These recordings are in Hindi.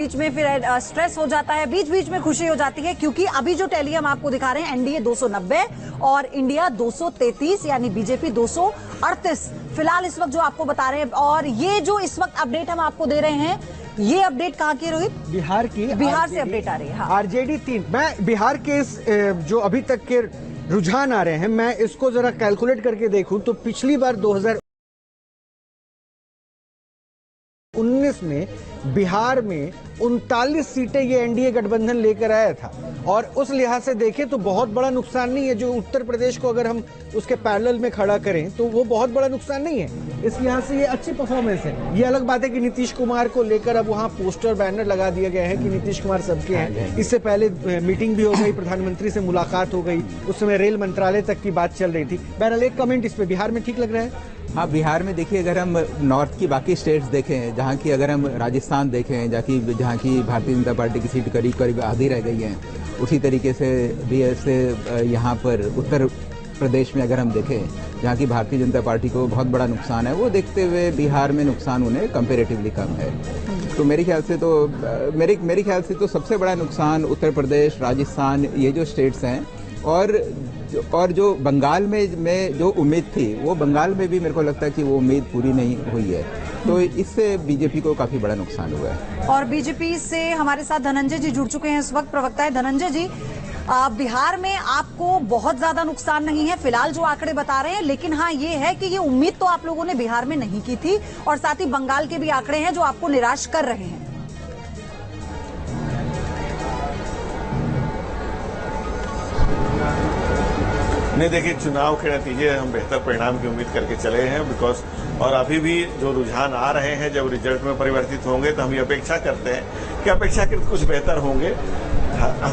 बीच में फिर स्ट्रेस हो जाता है, बीच बीच में खुशी हो जाती है, क्योंकि अभी जो टैली हम आपको दिखा रहे हैं एनडीए 290 और इंडिया 233 यानी बीजेपी 238 फिलहाल इस वक्त जो आपको बता रहे हैं। और ये जो इस वक्त अपडेट हम आपको दे रहे हैं, ये अपडेट कहाँ की रोहित? बिहार की। बिहार से अपडेट आ रही है। हाँ। आरजेडी 3। मैं बिहार के इस जो अभी तक के रुझान आ रहे हैं, मैं इसको जरा कैलकुलेट करके देखूं तो पिछली बार 2019 में बिहार में 39 सीटें ये एनडीए गठबंधन लेकर आया था। और उस लिहाज से देखें तो बहुत बड़ा नुकसान नहीं है। जो उत्तर प्रदेश को अगर हम उसके पैरेलल में खड़ा करें तो वो बहुत बड़ा नुकसान नहीं है। इस लिहाज से ये अच्छी परफॉर्मेंस है। ये अलग बात है कि नीतीश कुमार को लेकर अब वहाँ पोस्टर बैनर लगा दिया गया है कि नीतीश कुमार सबके हैं। इससे पहले मीटिंग भी हो गई, प्रधानमंत्री से मुलाकात हो गई, उस समय रेल मंत्रालय तक की बात चल रही थी। बहरहाल एक कमेंट इस पे, बिहार में ठीक लग रहा है? हाँ, बिहार में देखिए, अगर हम नॉर्थ की बाकी स्टेट्स देखें, जहाँ की अगर हम राजस्थान देखें, जहाँ की भारतीय जनता पार्टी की सीट करीब करीब आधी रह गई है, उसी तरीके से भी ऐसे यहाँ पर उत्तर प्रदेश में अगर हम देखें, जहाँ की भारतीय जनता पार्टी को बहुत बड़ा नुकसान है, वो देखते हुए बिहार में नुकसान उन्हें कंपेरेटिवली कम है। तो मेरे ख्याल से तो सबसे बड़ा नुकसान उत्तर प्रदेश, राजस्थान, ये जो स्टेट्स हैं, और जो बंगाल में जो उम्मीद थी, वो बंगाल में भी मेरे को लगता है कि वो उम्मीद पूरी नहीं हुई है। तो इससे बीजेपी को काफी बड़ा नुकसान हुआ है। और बीजेपी से हमारे साथ धनंजय जी जुड़ चुके हैं इस वक्त, प्रवक्ता है। धनंजय जी, बिहार में आपको बहुत ज्यादा नुकसान नहीं है फिलहाल जो आंकड़े बता रहे हैं, लेकिन हाँ ये है कि ये उम्मीद तो आप लोगों ने बिहार में नहीं की थी, और साथ ही बंगाल के भी आंकड़े हैं जो आपको निराश कर रहे हैं। नहीं, देखिए, चुनाव के नतीजे हम बेहतर परिणाम की उम्मीद करके चले हैं, बिकॉज और अभी भी जो रुझान आ रहे हैं जब रिजल्ट में परिवर्तित होंगे तो हम ये अपेक्षा करते हैं कि अपेक्षाकृत कुछ बेहतर होंगे।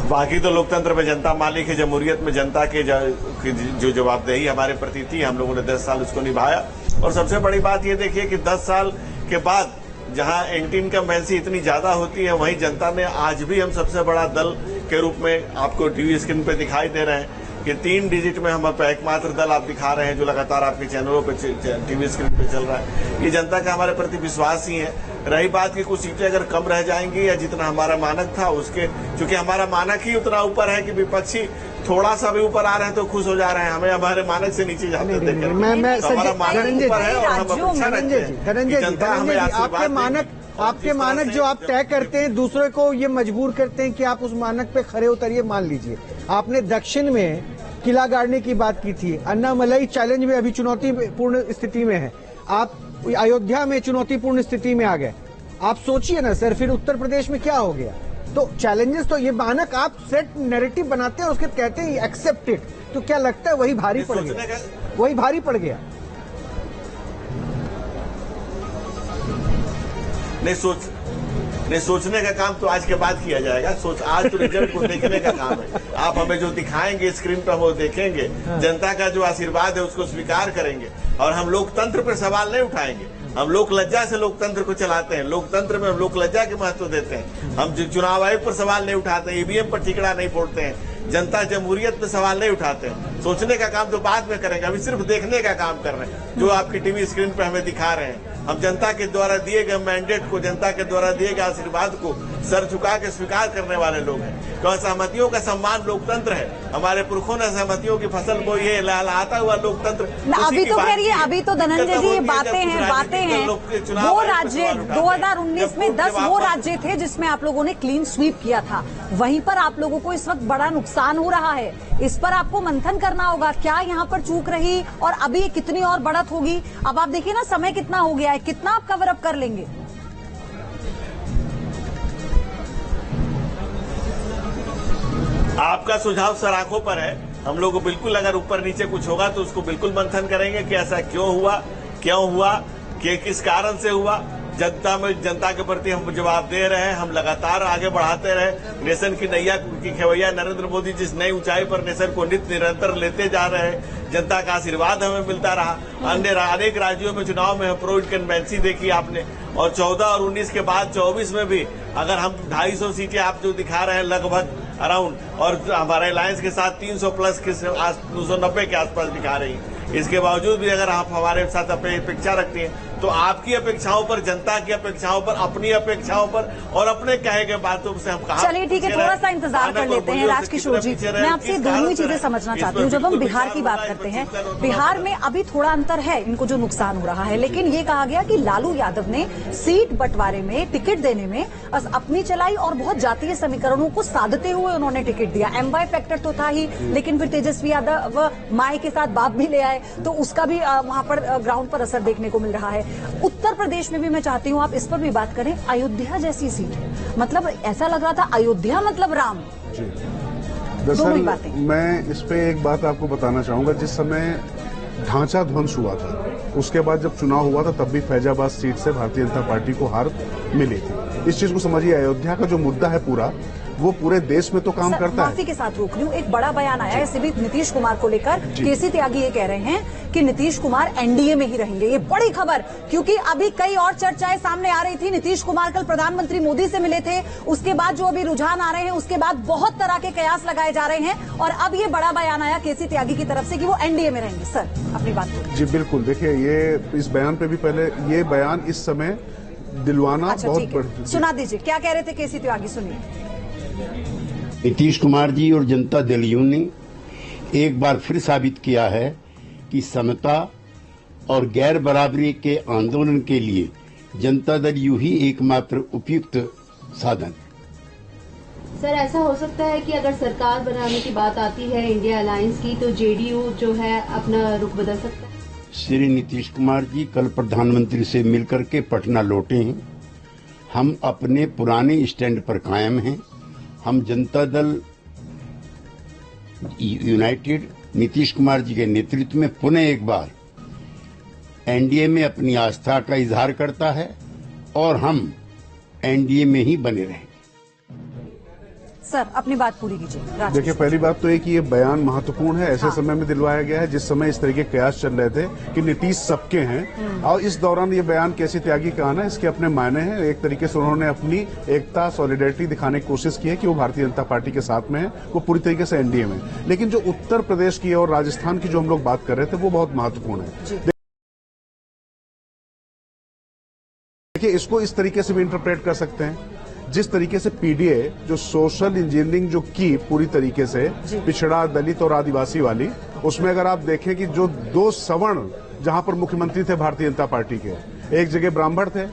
बाकी तो लोकतंत्र में जनता मालिक है, जमहूरियत में जनता के जो जवाबदेही हमारे प्रति थी, हम लोगों ने 10 साल उसको निभाया। और सबसे बड़ी बात ये देखिए कि 10 साल के बाद जहां एंटी इनकम्बेंसी इतनी ज्यादा होती है, वहीं जनता ने आज भी हम सबसे बड़ा दल के रूप में आपको टीवी स्क्रीन पे दिखाई दे रहे हैं कि 3 डिजिट में हम एकमात्र दल आप दिखा रहे हैं जो लगातार आपके चैनलों पे टीवी स्क्रीन पे चल रहा है। ये जनता का हमारे प्रति विश्वास ही है। रही बात की कुछ सीटें अगर कम रह जाएंगी या जितना हमारा मानक था उसके, क्योंकि हमारा मानक ही उतना ऊपर है कि विपक्षी थोड़ा सा भी ऊपर आ रहे हैं तो खुश हो जा रहे हैं, हमें हमारे मानक से नीचे जाते देख कर हमारा मानक ऊपर है और हम अपेक्षा रखते हैं कि जनता हमें आशीर्वाद। आपके मानक जो आप तय करते हैं, दूसरे को ये मजबूर करते हैं कि आप उस मानक पे खड़े उतरिए। मान लीजिए आपने दक्षिण में किला गाड़ने की बात की थी, अन्नामलई चैलेंज में अभी चुनौतीपूर्ण स्थिति में है, आप अयोध्या में चुनौतीपूर्ण स्थिति में आ गए। आप सोचिए ना सर, फिर उत्तर प्रदेश में क्या हो गया। तो चैलेंजेस, तो ये मानक आप सेट नैरेटिव बनाते हैं, उसके कहते हैं एक्सेप्टेड, तो क्या लगता है वही भारी पड़ गया, वही भारी पड़ गया। नहीं, सोचने का काम तो आज के बाद किया जाएगा। आज तो रिजल्ट को देखने का काम है। आप हमें जो दिखाएंगे स्क्रीन पर वो देखेंगे, जनता का जो आशीर्वाद है उसको स्वीकार करेंगे, और हम लोकतंत्र पर सवाल नहीं उठाएंगे। हम लोक लज्जा से लोकतंत्र को चलाते हैं, लोकतंत्र में हम लोक लज्जा के महत्व देते हैं। हम चुनाव आयोग पर सवाल नहीं उठाते हैं, ईवीएम पर ठिकरा नहीं फोड़ते हैं, जनता जमहूरियत पे सवाल नहीं उठाते हैं। सोचने का काम तो बाद में करेंगे, अभी सिर्फ देखने का काम कर रहे हैं जो आपकी टीवी स्क्रीन पर हमें दिखा रहे हैं। हम जनता के द्वारा दिए गए मैंडेट को, जनता के द्वारा दिए गए आशीर्वाद को सर झुका के स्वीकार करने वाले लोग हैं। क्योंकि सहमतियों का सम्मान लोकतंत्र है। हमारे पुरखों ने सहमतियों की फसल बोई है, लहलहाता हुआ लोकतंत्र। अभी तो खैर ये, अभी तो धनंजय जी ये बातें हैं। वो राज्य 2019 में 10 वो राज्य थे जिसमें आप लोगों ने क्लीन स्वीप किया था, वहीं पर आप लोगों को इस वक्त बड़ा नुकसान हो रहा है। इस पर आपको मंथन करना होगा, क्या यहाँ पर चूक रही और अभी कितनी और बढ़त होगी। अब आप देखिए ना, समय कितना हो गया है, कितना आप कवर अप कर लेंगे। आपका सुझाव सराखों पर है। हम लोग को बिल्कुल, अगर ऊपर नीचे कुछ होगा तो उसको बिल्कुल मंथन करेंगे कि ऐसा क्यों हुआ, कि किस कारण से हुआ। जनता के प्रति हम जवाब दे रहे हैं, हम लगातार आगे बढ़ाते रहे। नेशन की नैया की खेवैया नरेंद्र मोदी जिस नई ऊंचाई पर नेशन को निरंतर लेते जा रहे हैं, जनता का आशीर्वाद हमें मिलता रहा। अनेक राज्यों में चुनाव में प्रो इनकम्बेंसी देखी आपने, और 14 और 19 के बाद 24 में भी अगर हम 250 सीटें आप जो दिखा रहे हैं लगभग अराउंड, और हमारे अलायंस के साथ 300 प्लस के 290 के आसपास दिखा रही है। इसके बावजूद भी अगर आप हमारे साथ अपेक्षा रखती हैं तो आपकी अपेक्षाओं पर, जनता की अपेक्षाओं पर, अपनी अपेक्षाओं पर और अपने कहे गए बातों से हम कहा। चलिए ठीक है, थोड़ा सा इंतजार कर लेते हैं। राजकिशोर जी, मैं आपसे दोनों ही चीजें समझना चाहती हूँ। जब हम बिहार की बात करते हैं, बिहार में अभी थोड़ा अंतर है, इनको जो नुकसान हो रहा है, लेकिन ये कहा गया कि लालू यादव ने सीट बंटवारे में, टिकट देने में अपनी चलाई और बहुत जातीय समीकरणों को साधते हुए उन्होंने टिकट दिया। एमवाई फैक्टर तो था ही, लेकिन फिर तेजस्वी यादव माए के साथ बाप भी ले आए, तो उसका भी वहां पर ग्राउंड पर असर देखने को मिल रहा है। उत्तर प्रदेश में भी मैं चाहती हूं आप इस पर भी बात करें। अयोध्या जैसी सीट, मतलब ऐसा लग रहा था अयोध्या मतलब राम। दरअसल मैं इस पे एक बात आपको बताना चाहूंगा। जिस समय ढांचा ध्वंस हुआ था, उसके बाद जब चुनाव हुआ था, तब भी फैजाबाद सीट से भारतीय जनता पार्टी को हार मिली थी। इस चीज को समझिए, अयोध्या का जो मुद्दा है पूरा, वो पूरे देश में तो काम करता है। माफी के साथ रोक रही हूँ, एक बड़ा बयान आया है इसी बीच नीतीश कुमार को लेकर। केसी त्यागी ये कह रहे हैं कि नीतीश कुमार एनडीए में ही रहेंगे। ये बड़ी खबर, क्योंकि अभी कई और चर्चाएं सामने आ रही थी। नीतीश कुमार कल प्रधानमंत्री मोदी से मिले थे, उसके बाद जो अभी रुझान आ रहे हैं, उसके बाद बहुत तरह के कयास लगाए जा रहे हैं, और अब ये बड़ा बयान आया केसी त्यागी की तरफ से कि वो एनडीए में रहेंगे। सर अपनी बात करें। जी बिल्कुल, देखिए ये इस बयान पे भी पहले, ये बयान इस समय दिलवाना बहुत सुना दीजिए, क्या कह रहे थे केसी त्यागी, सुनिए। नीतीश कुमार जी और जनता दल यू ने एक बार फिर साबित किया है कि समता और गैर बराबरी के आंदोलन के लिए जनता दल यू ही एकमात्र उपयुक्त साधन। सर ऐसा हो सकता है कि अगर सरकार बनाने की बात आती है इंडिया अलायंस की, तो जेडीयू जो है अपना रुख बदल सकता है। श्री नीतीश कुमार जी कल प्रधानमंत्री से मिलकर के पटना लौटे हैं। हम अपने पुराने स्टैंड पर कायम हैं। हम जनता दल यूनाइटेड नीतीश कुमार जी के नेतृत्व में पुनः एक बार एनडीए में अपनी आस्था का इजहार करता है, और हम एनडीए में ही बने रहेंगे। सर अपनी बात पूरी कीजिए। देखिए, पहली बात तो है कि ये बयान महत्वपूर्ण है। ऐसे समय में दिलवाया गया है जिस समय इस तरह के कयास चल रहे थे कि नीतीश सबके हैं, और इस दौरान ये बयान केसी त्यागी का आना, इसके अपने मायने हैं। एक तरीके से उन्होंने अपनी एकता, सॉलिडेरिटी दिखाने की कोशिश की है कि वो भारतीय जनता पार्टी के साथ में है, वो पूरी तरीके से एनडीए में। लेकिन जो उत्तर प्रदेश की और राजस्थान की जो हम लोग बात कर रहे थे, वो बहुत महत्वपूर्ण है। देखिए, इसको इस तरीके से भी इंटरप्रेट कर सकते हैं, जिस तरीके से पीडीए जो सोशल इंजीनियरिंग जो की पूरी तरीके से पिछड़ा, दलित और आदिवासी वाली, उसमें अगर आप देखें कि जो 2 सवर्ण जहां पर मुख्यमंत्री थे भारतीय जनता पार्टी के, एक जगह ब्राह्मण थे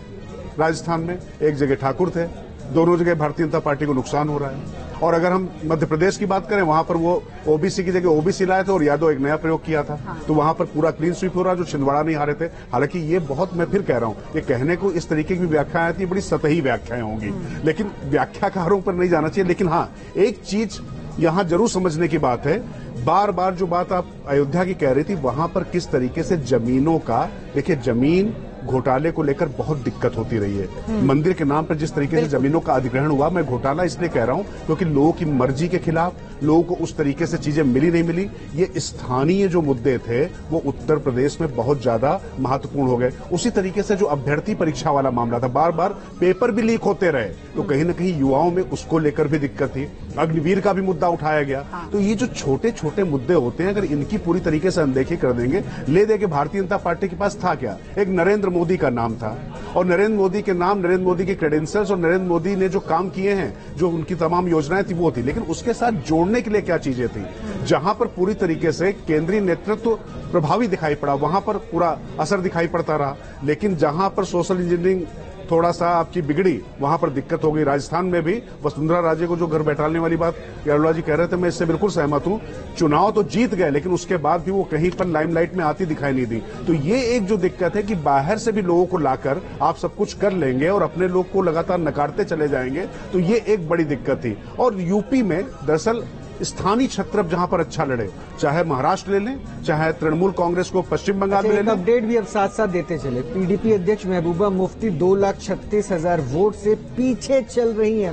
राजस्थान में, एक जगह ठाकुर थे, दोनों जगह भारतीय जनता पार्टी को नुकसान हो रहा है। और अगर हम मध्य प्रदेश की बात करें, वहां पर वो ओबीसी की जगह ओबीसी लाए थे और यादव एक नया प्रयोग किया था। तो वहां पर पूरा क्लीन स्वीप हो रहा, जो छिंदवाड़ा नहीं हारे थे। हालांकि ये बहुत, मैं फिर कह रहा हूं, ये कहने को इस तरीके की व्याख्याएं आती है, बड़ी सतही व्याख्याएं होंगी, लेकिन व्याख्याकारों पर नहीं जाना चाहिए। लेकिन हाँ, एक चीज यहां जरूर समझने की बात है, बार बार जो बात आप अयोध्या की कह रही थी, वहां पर किस तरीके से जमीनों का, देखिए जमीन घोटाले को लेकर बहुत दिक्कत होती रही है। मंदिर के नाम पर जिस तरीके से जमीनों का अधिग्रहण हुआ, मैं घोटाला इसलिए कह रहा हूं क्योंकि लोगों की मर्जी के खिलाफ, लोगों को उस तरीके से चीजें मिली नहीं मिली, ये स्थानीय जो मुद्दे थे वो उत्तर प्रदेश में बहुत ज्यादा महत्वपूर्ण हो गए। उसी तरीके से जो अभ्यर्थी परीक्षा वाला मामला था, बार बार पेपर भी लीक होते रहे, तो कहीं ना कहीं युवाओं में उसको लेकर भी दिक्कत थी। अग्निवीर का भी मुद्दा उठाया गया। तो ये जो छोटे छोटे मुद्दे होते हैं, अगर इनकी पूरी तरीके से अनदेखी कर देंगे, ले देंगे, भारतीय जनता पार्टी के पास था क्या? एक नरेंद्र मोदी का नाम था, और नरेंद्र मोदी के नाम, नरेंद्र मोदी के क्रेडेंशियल्स, और नरेंद्र मोदी ने जो काम किए हैं, जो उनकी तमाम योजनाएं थी वो थी। लेकिन उसके साथ जोड़ने के लिए क्या चीजें थी? जहां पर पूरी तरीके से केंद्रीय नेतृत्व प्रभावी दिखाई पड़ा, वहां पर पूरा असर दिखाई पड़ता रहा। लेकिन जहां पर सोशल इंजीनियरिंग थोड़ा सा आपकी बिगड़ी, वहां पर दिक्कत हो गई। राजस्थान में भी वसुंधरा राजे को जो घर बैठाने वाली बात अरोड़ा जी कह रहे थे, मैं इससे बिल्कुल सहमत हूं। चुनाव तो जीत गए, लेकिन उसके बाद भी वो कहीं पर लाइमलाइट में आती दिखाई नहीं दी। तो ये एक जो दिक्कत है कि बाहर से भी लोगों को लाकर आप सब कुछ कर लेंगे और अपने लोग को लगातार नकारते चले जाएंगे, तो ये एक बड़ी दिक्कत थी। और यूपी में दरअसल स्थानीय छत्रप जहां पर अच्छा लड़े, चाहे महाराष्ट्र ले लें, चाहे तृणमूल कांग्रेस को पश्चिम बंगाल में ले लें। अपडेट भी अब साथ साथ देते चले। पीडीपी अध्यक्ष महबूबा मुफ्ती 2,36,000 वोट से पीछे चल रही हैं।